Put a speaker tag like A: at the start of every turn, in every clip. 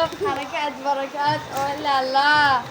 A: حركات بركات ولا لا.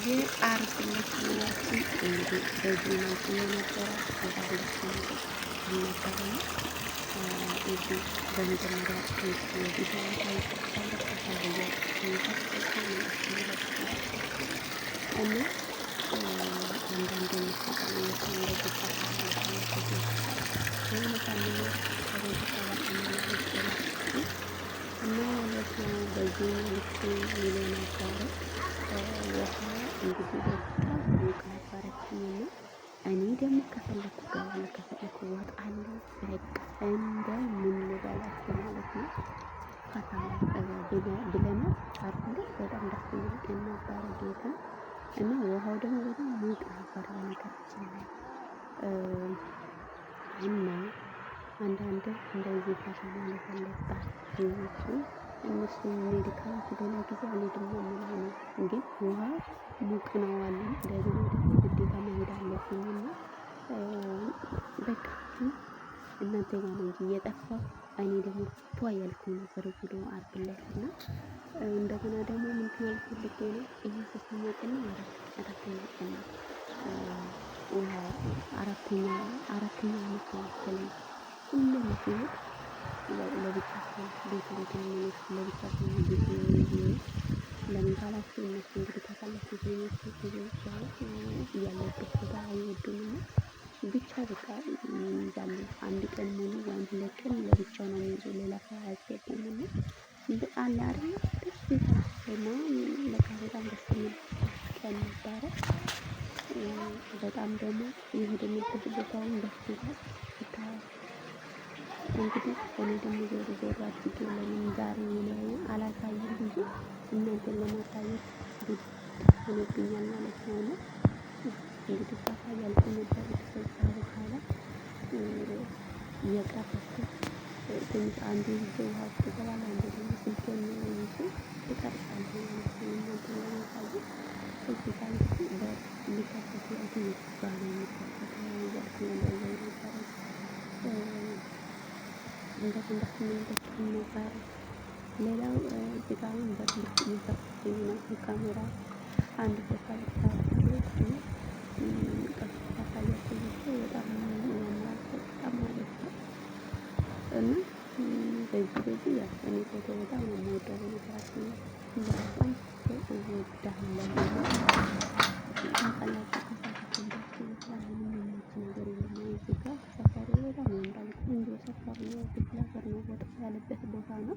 B: የአርብ ዕለት ውሏችን እንግዲህ በዚህ መልኩ የነበረ የባህላችን ነበረ። እዚህ በመጀመሪያ ቪዲዮ ታይቻለሁ እና አንዳንድ እና ማለት ነው በዚህ መልኩ ይሎ ነበረ። ውሃ እንግዲህ በጣም ሙቅ ነበረችኝና እኔ ደግሞ ከፈለኩ ገባለሁ ከፈለኩ እወጣለሁ። በቃ እንደ ምን ልበላችሁ ማለት ነው። ፈታ ብለናል። አርብ በጣም ደስ የሚል ቀን ነበረ ጌታ እና ውሃው ደግሞ በጣም ሙቅ ነበር በነገራችን ላይ እና አንዳንድ እንደዚህ ፈታ ማለት አለባችሁ። እነሱ ሜዲካሎች ሌላ ጊዜ አልሄድም የምለው ነው፣ ግን ውሃ ሙቅ ነው አሉ። እንደገና ደግሞ ግዴታ መሄድ አለብኝ እና በቃ እናንተ ጋር ነው እንጂ እየጠፋሁ እኔ ደግሞ ቷ ያልኩኝ ነበር ቪዲዮ አርብ ዕለት እና እንደገና ደግሞ ምን ማለት ፈልጌ ነው ይሄ ሶስተኛ ቀን ነው አራተኛ ቀን ነው ውሃ አራተኛ አመት ነው መሰለኝ ሁሉም ሲሄድ ለብቻቸው ቤት የሚኖሩት ለብቻቸው ቤት የሚኖሩት ለምን ካላችሁ እነሱ እንግዲህ ታውቃላችሁ ሴቶች ያለበት ቦታ አይወዱም እና ብቻ በቃ ይይዛሉ። አንድ ቀን ሙሉ ወይም ሁለት ቀን ለብቻው ነው የሚይዙ፣ ሌላ ሰው አያስገቡም እና አለ አይደል ደስ ይላል እና በቃ በጣም ደስ የሚል ቀን ነበረ። በጣም ደግሞ የሄድንበት ቦታውን ደስ ይላል። እንግዲህ እኔ ደግሞ ዞር ዞር አድርጌ ለምን ዛሬ ላይ አላሳይም ብዬ እናንተን ለማሳየት ግድ ሆኖብኛል ማለት ነው። እና እንግዲህ ሳሳያልኩ ነበር ከዛ በኋላ የቀረኩት ትንሽ አንዱ ይዤ ውሃ ውስጥ እገባለሁ፣ አንዱ ደግሞ ስልኬን ይዤ እቀርጻለሁ ማለት ነው እናንተን ለማሳየት። እዚህ ጋር እንግዲህ ሊከፈት ያሉ ባለ የሚከፈተው እያልኩ እንደዛ ነበረ እንደዚህ እንደምንደክም ነበር። ሌላው እዚህ ጋር አሁን በትምህርት እየሰራሁኝ ነው ካሜራ አንድ ቦታ ልታደርግ ቀስ ታሳያችሁ በጣም ያምራል በጣም ማለት ነው። እና በዚህ ያው እኔ ፎቶ በጣም ነው የምወደው በነገራችን ላይ በጣም እወዳለሁ። ታውቃላችሁ ከሰፈራችን ደስ ይላል የሚመች ነገር የለም። እዚህ ጋር ሰፈሩ በጣም ያምራል፣ ቆንጆ ሰፈር ነው፣ ክፍለ ሀገር ነው፣ ወጣ ያለበት ቦታ ነው።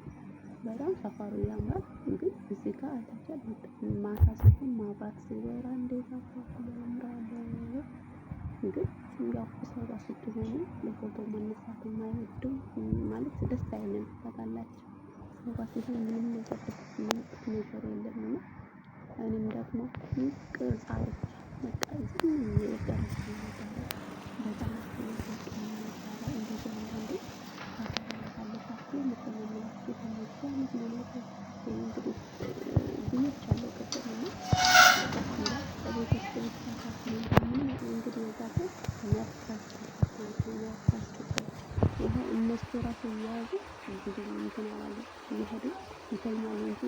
B: በጣም ሰፈሩ ያምራል። ግን እዚህ ጋር አይታችኋል ማታ ሲሆን መብራት ሲበራ እንዴት አባቱ ያምራል። ግን ያው ሰው ጋር ስትሆኑ ለፎቶ መነሳት የማይወዱም ማለት ደስ አይልም ታውቃላችሁ። ሰው ጋር ሲሆን ምንም ነገር የሚያውቁት ነገር የለም እና እኔም ደግሞ ቅርጻዎች በቃ ዝም እየቀረጽኩ ነበረ። በጣም ነበረ እንደዚህ አንዳንዴ ካለባችሁ የምትመለከቱ ተመልሶ ምክንያቱ እንግዲህ ድኞች አለው ቅድም እና በጣም ይላል በቤት ውስጥ ብቻ ምንም እንግዲህ የዛት መፍራት ውሃ እነሱ ራሱ እየያዙ እንግዲህ እንትን አላሉ እየሄዱ ይተኛሉ እንጂ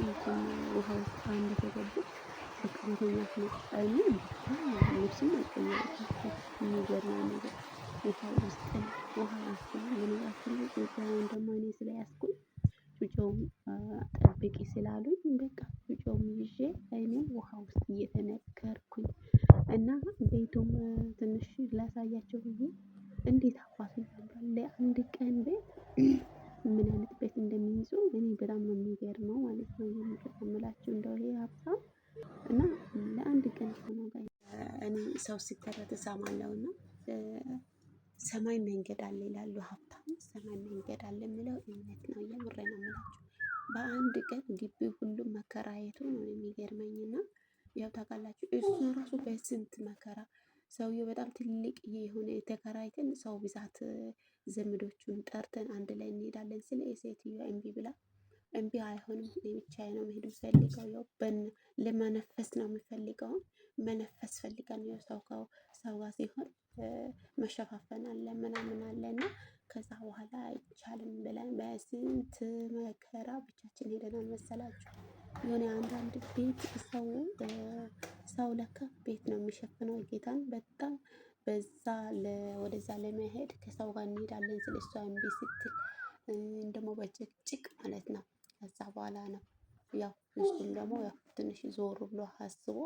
B: ውሃ ውስጥ አንድ ከገቡ በቃ መተኛት ነው። እኔ ልብስም አልቀየርኩም። የሚገርመው ነገር ውሃ ውስጥ ነው በነገራችን ላይ ጩጬውን ደግሞ እኔ ስለያዝኩኝ ጩጬውን ጠብቂ ስላሉኝ በቃ ጩጬውን ይዤ እኔ ውሃ ውስጥ እየተነከርኩኝ እና ቤቱም ትንሽ ላሳያቸው ብዬ እንዴት አባቱ ያምራል። ለአንድ ቀን ቤት ምን አይነት ቤት እንደሚይዙ እኔ በጣም ነው የሚገርመው ማለት ነው። የምላችሁ እንደው ይሄ ሀብታም እና ለአንድ ቀን ሆኖ ጋር እኔ ሰው ሲተረት እሰማለሁ እና ሰማይ መንገድ አለ ይላሉ ሀብታም ሰማይ መንገድ አለ የሚለው እውነት ነው። የምሬ ነው የምላችሁ። በአንድ ቀን ግቢ ሁሉም መከራየቱ ነው የሚገርመኝና ያው ታውቃላችሁ እሱ ራሱ በስንት መከራ ሰውየው በጣም ትልቅ የሆነ ተከራይተን ሰው ብዛት ዘመዶቹን ጠርተን አንድ ላይ እንሄዳለን ስለ ሴትዮዋ እምቢ ብላ እምቢ አይሆንም እኔ ብቻዬ ነው መሄድ የምፈልገው ያው ለመነፈስ ነው የምፈልገው መነፈስ ፈልገን ያው ሰው ጋር ሲሆን መሸፋፈን አለ ምናምን አለ እና ከዛ በኋላ አይቻልም ብለን በስንት መከራ ብቻችን ሄደናል መሰላችሁ። የሆነ አንዳንድ ቤት ሰው ለካ ቤት ነው የሚሸፍነው ጌታን በጣም በዛ ወደዛ ለመሄድ ከሰው ጋር እንሄዳለን ስለ እሷ እምቢ ስትል ደግሞ በጭቅጭቅ ማለት ነው። ከዛ በኋላ ነው ያው እሱም ደግሞ ያው ትንሽ ዞር ብሎ አስቦ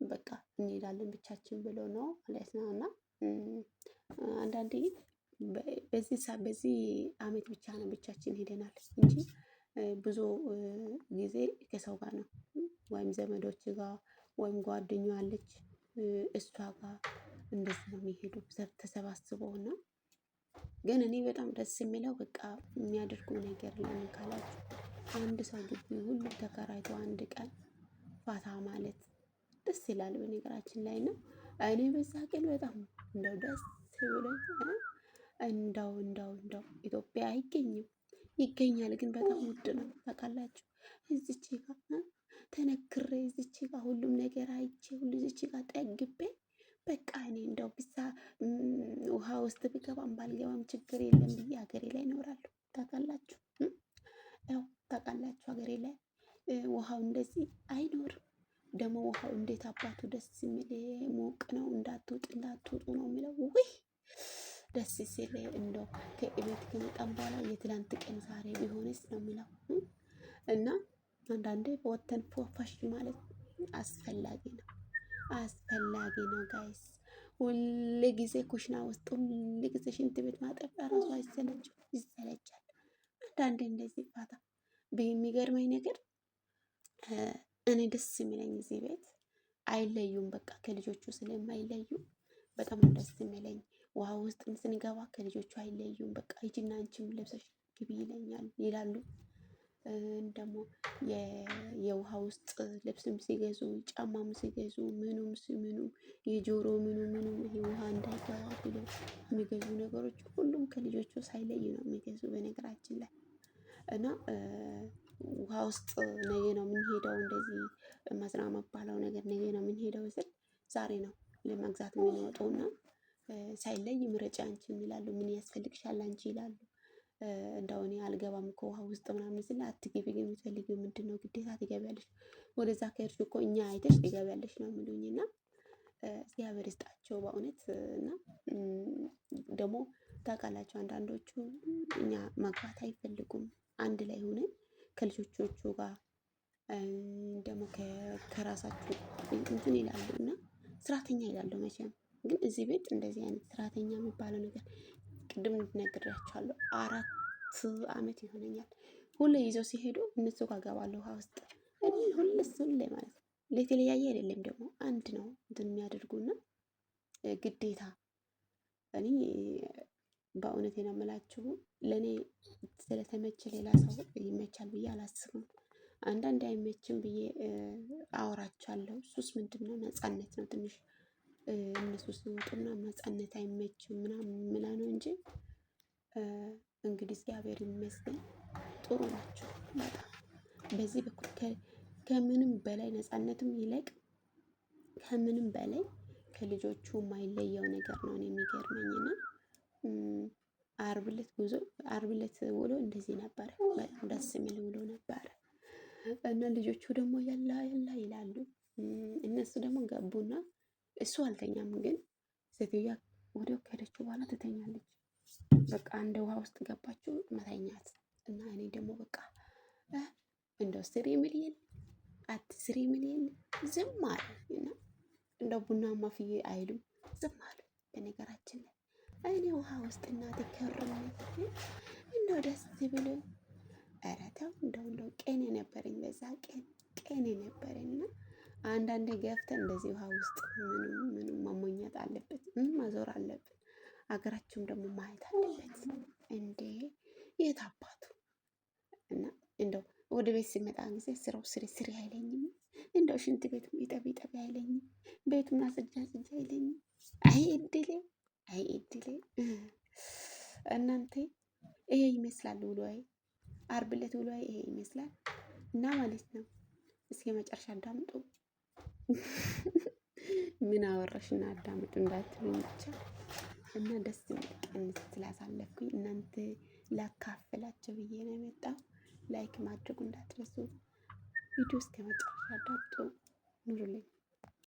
B: በቃ እንሄዳለን ብቻችን ብሎ ነው ማለት ነው። እና አንዳንዴ በዚህ አመት ብቻ ነው ብቻችን ሄደናል እንጂ ብዙ ጊዜ ከሰው ጋር ነው ወይም ዘመዶች ጋር ወይም ጓደኛዋ አለች እሷ ጋር እንደዚህ ነው የሚሄዱ ተሰባስበው እና ግን እኔ በጣም ደስ የሚለው በቃ የሚያደርጉ ነገር ለምን ካላችሁ አንድ ሰው ግቢ ሁሉ ተከራይቶ አንድ ቀን ፋታ ማለት ደስ ይላል። በነገራችን ላይ ነው እኔ በዛ ቀን በጣም እንደው ደስ ብሎኝ እንደው ኢትዮጵያ አይገኝም ይገኛል ግን በጣም ውድ ነው ታውቃላችሁ። እዚች ጋር ተነክሬ እዚች ጋር ሁሉም ነገር አይቼ ሁሉ እዚች ጋር ጠግቤ በቃ እኔ እንደው ብቻ ውሃ ውስጥ ብገባም ባልገባም ችግር የለም ብዬ ሀገሬ ላይ እኖራለሁ። ታውቃላችሁ ያው ታውቃላችሁ ሀገሬ ላይ ውሃው እንደዚህ አይኖርም። ደግሞ ውሃው እንዴት አባቱ ደስ የሚል ሞቅ ነው እንዳትወጡ ነው የሚለው ውይ ደስ ሲል እንደው ከቤት ከመጣን በኋላ የትላንት ቀን ዛሬ ቢሆንስ ነው የሚለው። እና አንዳንዴ ወተን ፎፋሽ ማለት አስፈላጊ ነው ጋይስ። ሁል ጊዜ ኩሽና ውስጥ ሁል ጊዜ ሽንት ቤት ማጠብ ራሱ አይሰለችም ይሰለቻል። አንዳንዴ እንደዚህ ፋታ የሚገርመኝ ነገር እኔ ደስ የሚለኝ እዚህ ቤት አይለዩም በቃ ከልጆቹ ስለማይለዩ በጣም ደስ የሚለኝ ውሃ ውስጥ ስንገባ ከልጆቹ አይለዩም በቃ ሂጂና አንቺም ለብሰሽ ግቢ ይላሉ። ደግሞ የውሃ ውስጥ ልብስም ሲገዙ ጫማም ሲገዙ ምኑም የጆሮ ምኑም ይሄ ውሃ እንዳይገባ ብሎ የሚገዙ ነገሮች ሁሉም ከልጆቹ ሳይለዩ ነው የሚገዙ በነገራችን ላይ። እና ውሃ ውስጥ ነገ ነው የምንሄደው እንደዚህ መዝናኛ የሚባለው ነገር ነገ ነው የምንሄደው ስል ዛሬ ነው ለመግዛት የሚወጡና ሳይለይ ምረጫ አንቺ ይላሉ ምን ያስፈልግሻል አንቺ ይላሉ። እንደው እኔ አልገባም እኮ ውሃ ውስጥ ምናምን ስል አትገቢ ግን የምትፈልጊው ምንድነው ግዴታ ትገቢያለሽ ወደዛ ከሄድሽ እኮ እኛ አይተሽ ትገቢያለሽ ነው የሚሉኝ። እና እግዚአብሔር ይስጣቸው በእውነት። እና ደግሞ ታውቃላችሁ አንዳንዶቹ እኛ መግባት አይፈልጉም አንድ ላይ ሆነን ከልጆቹ ጋር ደግሞ ከራሳችሁ እንትን ይላሉ እና ስራተኛ ይላሉ መቼም ግን እዚህ ቤት እንደዚህ አይነት ስራተኛ የሚባለው ነገር ቅድም ነግሬያቸዋለሁ 4 አመት ይሆነኛል። ሁሌ ይዘው ሲሄዱ እነሱ ጋር እገባለሁ ውሃ ውስጥ ሁሌ ማለት ነው። ለተለያየ አይደለም ደግሞ አንድ ነው እንትን የሚያደርጉና ግዴታ እኔ በእውነቴ ነው የምላችሁ ለእኔ ስለተመቸ ሌላ ሰው ይመቻል ብዬ አላስብም። አንዳንዴ አይመችም ብዬ አወራቸዋለሁ እሱስ ምንድነው ነፃነት ነው ትንሽ እነሱ ሲወጡና ነፃነት አይመችም ምናምን ምላ ነው እንጂ እንግዲህ እግዚአብሔር ይመስገን ጥሩ ናቸው በጣም በዚህ በኩል ከምንም በላይ ነፃነትም ይለቅ ከምንም በላይ ከልጆቹ የማይለየው ነገር ነው እኔ የሚገርመኝና ዓርብ ዕለት ውሎ እንደዚህ ነበረ በጣም ደስ የሚል ውሎ ነበረ። እና ልጆቹ ደግሞ የላ ይላሉ እነሱ ደግሞ ገቡና እሱ አልተኛም ግን ሴትዮዋ ወዲያው ከሄደች በኋላ ትተኛለች። በቃ እንደ ውሃ ውስጥ ገባችሁ መተኛት እና እኔ ደግሞ በቃ እንደው ስሪ ሚሊየን አትስሪ ሚሊየን ዝም አለ እና እንደው ቡናማ ፍዬ አይሉም ዝም አሉ። በነገራችን ላይ እኔ ውሃ ውስጥ እናቴ ከርሜ እንደው ደስ ብሎኝ ኧረ ተው እንደው ቀን የነበረኝ በዛ ቀን የነበረኝና አንዳንዴ ገፍተን እንደዚህ ውሃ ውስጥ ምንም መሞኘት አለበት መዞር አለብን። ሀገራችንም ደግሞ ማየት አለበት እንዴ የት አባቱ እና እንደው ወደ ቤት ሲመጣ ጊዜ ስራው ስሪ ስሪ አይለኝም። እንደው ሽንት ቤት ይጠቢ ይጠቢ አይለኝም። ቤቱን አጽጃ አጽጃ አይለኝም። አይ እድሌ፣ አይ እድሌ። እናንተ ይሄ ይመስላል ውሎዬ። አርብ ዕለት ውሎዬ ይሄ ይመስላል እና ማለት ነው። እስከ መጨረሻ አዳምጡ። ምን አወራሽ እና አዳምጡ እንዳትሉኝ ብቻ እና ደስ የሚል ስላሳለፍኩኝ እናንተ ላካፍላቸው ብዬ ነው የመጣው። ላይክ ማድረጉ እንዳትረሱ። ቪዲዮ እስከ መጨረሻ አዳምጡ። ኑሩልኝ።